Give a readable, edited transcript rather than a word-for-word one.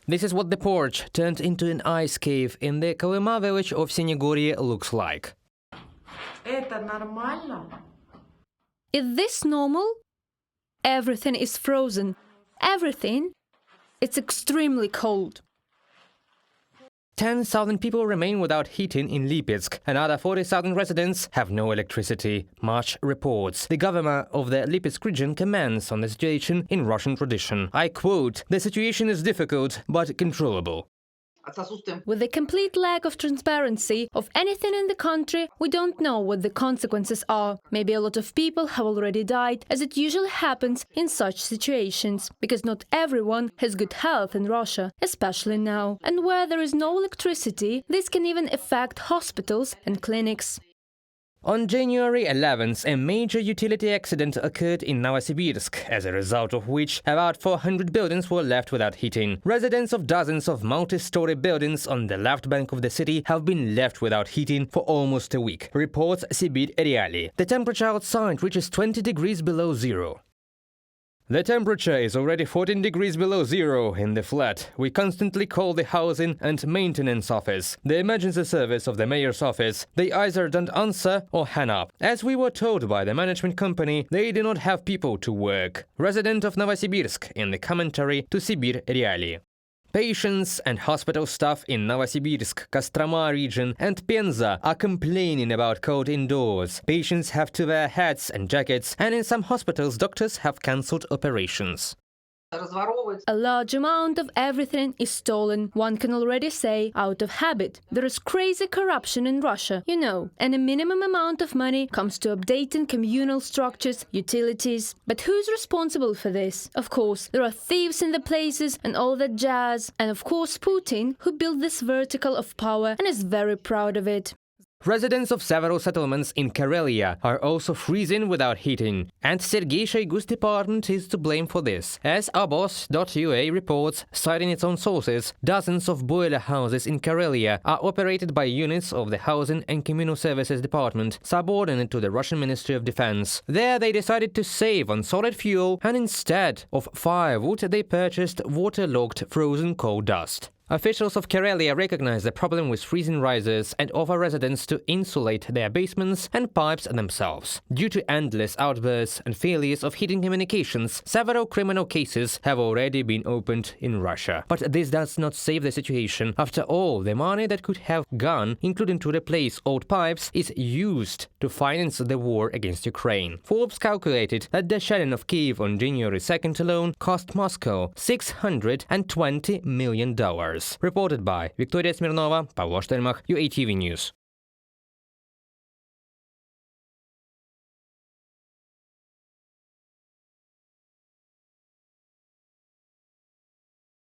This is what the porch turned into an ice cave in the Kolyma village of Sinigorye looks like. Это нормально? Is this normal? Everything is frozen. Everything. It's extremely cold. 10,000 people remain without heating in Lipetsk. Another 40,000 residents have no electricity. March reports. The governor of the Lipetsk region comments on the situation in Russian tradition. I quote, "The situation is difficult, but controllable." With the complete lack of transparency of anything in the country, we don't know what the consequences are. Maybe a lot of people have already died, as it usually happens in such situations, because not everyone has good health in Russia, especially now. And where there is no electricity, this can even affect hospitals and clinics. On January 11th, a major utility accident occurred in Novosibirsk, as a result of which about 400 buildings were left without heating. Residents of dozens of multi-story buildings on the left bank of the city have been left without heating for almost a week, reports Sibir Reali. The temperature outside reaches 20 degrees below zero. The temperature is already 14 degrees below zero in the flat. We constantly call the housing and maintenance office, the emergency service of the mayor's office. They either don't answer or hang up. As we were told by the management company, they do not have people to work. Resident of Novosibirsk in the commentary to Sibir Reali. Patients and hospital staff in Novosibirsk, Kostroma region and Penza are complaining about cold indoors. Patients have to wear hats and jackets, and in some hospitals doctors have cancelled operations. A large amount of everything is stolen, one can already say, out of habit. There is crazy corruption in Russia, you know, and a minimum amount of money comes to updating communal structures, utilities. But who's responsible for this? Of course, there are thieves in the places and all that jazz. And of course Putin, who built this vertical of power and is very proud of it. Residents of several settlements in Karelia are also freezing without heating, and Sergei Shoigu's department is to blame for this. As Obos.ua reports, citing its own sources, dozens of boiler houses in Karelia are operated by units of the Housing and Communal Services Department, subordinate to the Russian Ministry of Defense. There they decided to save on solid fuel, and instead of firewood they purchased waterlogged frozen coal dust. Officials of Karelia recognize the problem with freezing risers and offer residents to insulate their basements and pipes themselves. Due to endless outbursts and failures of heating communications, several criminal cases have already been opened in Russia. But this does not save the situation. After all, the money that could have gone, including to replace old pipes, is used to finance the war against Ukraine. Forbes calculated that the shelling of Kyiv on January 2nd alone cost Moscow $620 million. Reported by Victoria Smirnova, Pavlo Shtelmach, UATV News.